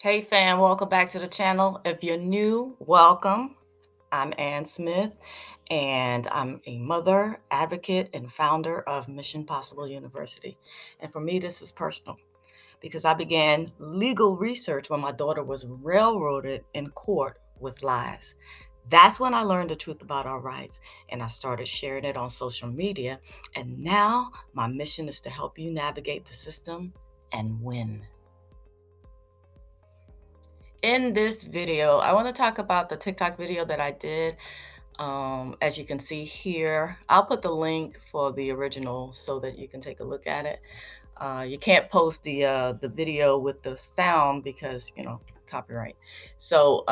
Hey fam, welcome back to the channel. If you're new, welcome. I'm Ann Smith, and I'm a mother, advocate, and founder of Mission Possible University. And for me, this is personal because I began legal research when my daughter was railroaded in court with lies. That's when I learned the truth about our rights, and I started sharing it on social media. And now my mission is to help you navigate the system and win. In this video, I want to talk about the TikTok video that I did. As you can see here, I'll put the link for the original so that you can take a look at it. You can't post the video with the sound because, copyright. So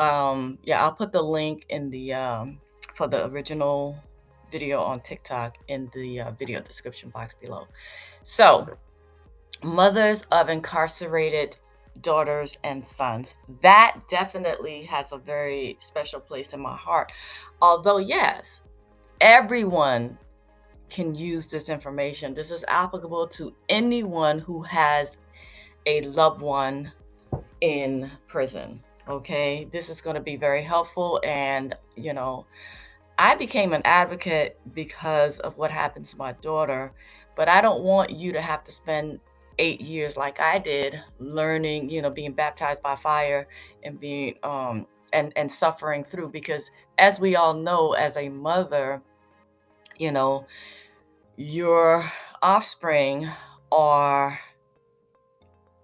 yeah, I'll put the link in the for the original video on TikTok in the video description box below. So mothers of incarcerated daughters and sons, that definitely has a very special place in my heart. Although, yes, everyone can use this information. This is applicable to anyone who has a loved one in prison. Okay, this is going to be very helpful. And, I became an advocate because of what happened to my daughter, but I don't want you to have to spend 8 years like I did learning, being baptized by fire and being and suffering through, because as we all know, as a mother, you know, your offspring are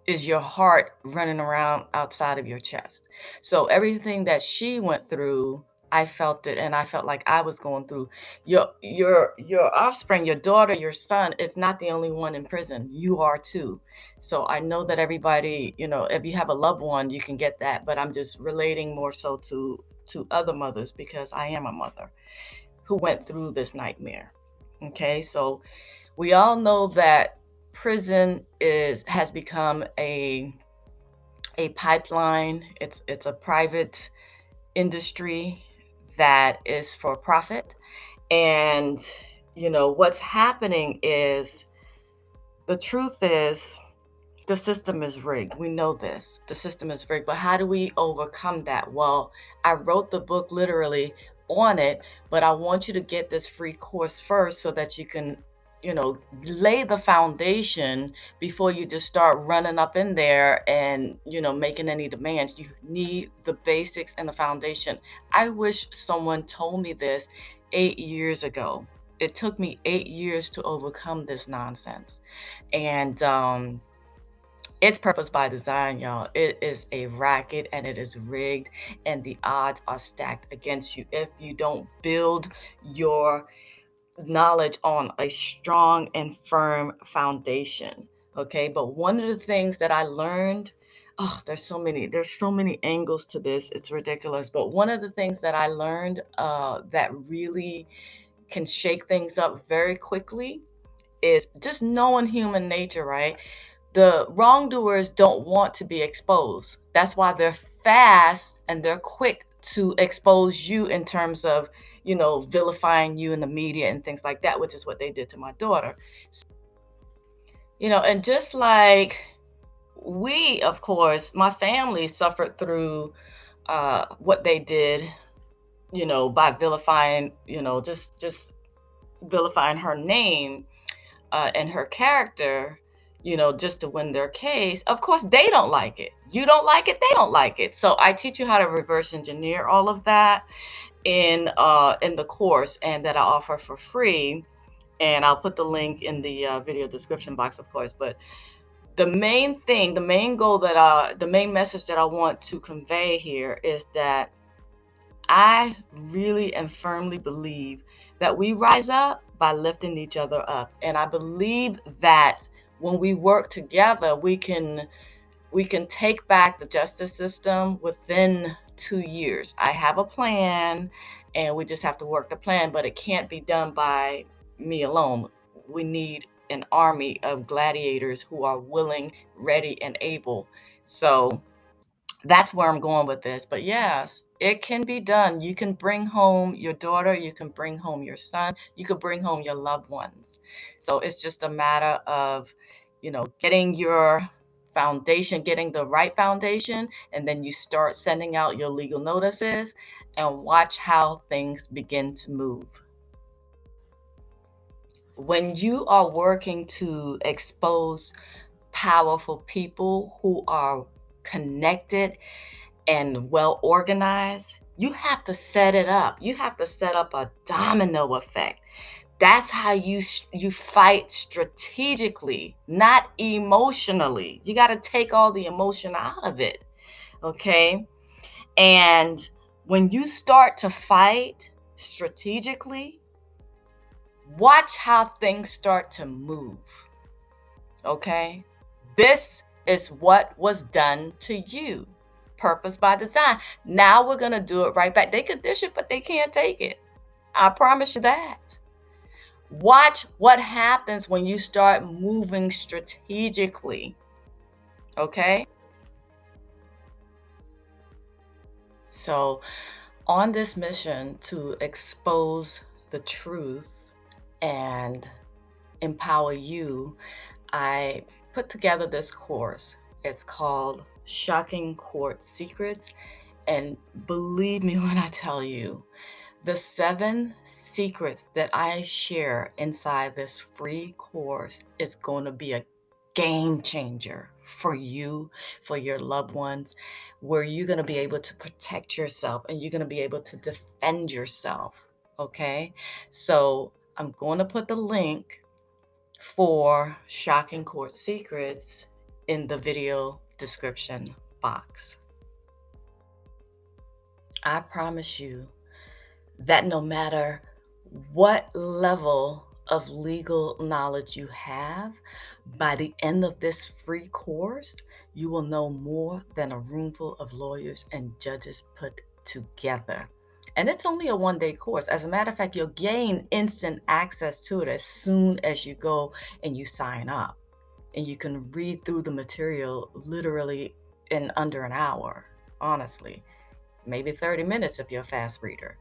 is your heart running around outside of your chest. So everything that she went through, I felt it, and I felt like I was going through. Your offspring, your daughter, your son is not the only one in prison. You are too. So I know that everybody, if you have a loved one, you can get that, but I'm just relating more so to other mothers because I am a mother who went through this nightmare. Okay, so we all know that prison has become a pipeline. It's a private industry that is for profit. And what's happening is, the truth is, the system is rigged. We know this. The system is rigged. But how do we overcome that? Well, I wrote the book literally on it, but I want you to get this free course first so that you can, lay the foundation before you just start running up in there and, making any demands. You need the basics and the foundation. I wish someone told me this 8 years ago. It took me 8 years to overcome this nonsense. And, it's purpose by design, y'all. It is a racket and it is rigged, and the odds are stacked against you if you don't build your knowledge on a strong and firm foundation. Okay, but one of the things that I learned, oh, there's so many angles to this. It's ridiculous. But one of the things that I learned that really can shake things up very quickly is just knowing human nature, right? The wrongdoers don't want to be exposed. That's why they're fast and they're quick to expose you in terms of, vilifying you in the media and things like that, which is what they did to my daughter. And just like we, of course, my family suffered through what they did, by vilifying, just vilifying her name and her character, just to win their case. Of course, they don't like it. You don't like it, they don't like it. So I teach you how to reverse engineer all of that in the course, and that I offer for free. And I'll put the link in the video description box, of course. But the main thing, the main message that I want to convey here is that I really and firmly believe that we rise up by lifting each other up. And I believe that when we work together, we can take back the justice system within 2 years. I have a plan, and we just have to work the plan, but it can't be done by me alone. We need an army of gladiators who are willing, ready, and able. So that's where I'm going with this. But yes, it can be done. You can bring home your daughter, you can bring home your son, you could bring home your loved ones. So it's just a matter of, getting your foundation, getting the right foundation, and then you start sending out your legal notices and watch how things begin to move. When you are working to expose powerful people who are connected and well organized, you have to set it up. You have to set up a domino effect. That's how you fight strategically, not emotionally. You got to take all the emotion out of it, okay? And when you start to fight strategically, watch how things start to move, okay? This is what was done to you. Purpose by design. Now we're going to do it right back. They could dish it, but they can't take it. I promise you that. Watch what happens when you start moving strategically, okay? So, on this mission to expose the truth and empower you, I put together this course. It's called Shocking Court Secrets. And believe me when I tell you, the 7 secrets that I share inside this free course is going to be a game changer for you, for your loved ones, where you're going to be able to protect yourself and you're going to be able to defend yourself. Okay. So I'm going to put the link for Shocking Court Secrets in the video description box. I promise you that no matter what level of legal knowledge you have, by the end of this free course, you will know more than a roomful of lawyers and judges put together. And it's only a 1-day course. As a matter of fact, you'll gain instant access to it as soon as you go and you sign up. And you can read through the material literally in under an hour, honestly. Maybe 30 minutes if you're a fast reader.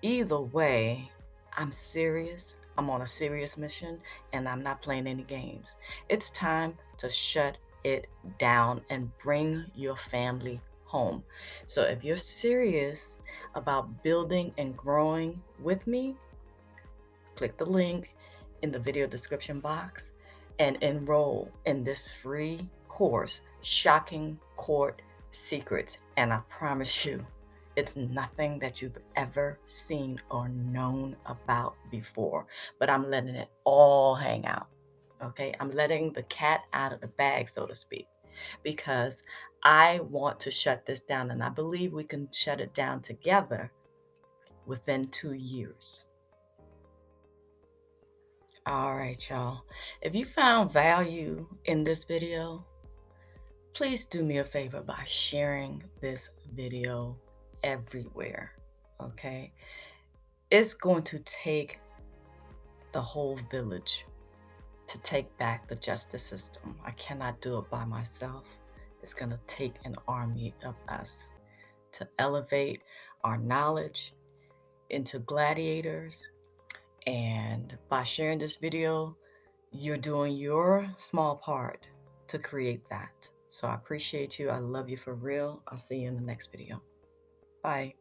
Either way, I'm serious. I'm on a serious mission and I'm not playing any games. It's time to shut it down and bring your family home. So if you're serious about building and growing with me, click the link in the video description box and enroll in this free course, Shocking Court Secrets. And I promise you, it's nothing that you've ever seen or known about before, but I'm letting it all hang out. Okay. I'm letting the cat out of the bag, so to speak, because I want to shut this down and I believe we can shut it down together within 2 years. All right, y'all. If you found value in this video, please do me a favor by sharing this video everywhere, okay? It's going to take the whole village to take back the justice system. I cannot do it by myself. It's going to take an army of us to elevate our knowledge into gladiators. And by sharing this video, you're doing your small part to create that. So I appreciate you. I love you for real. I'll see you in the next video. Bye.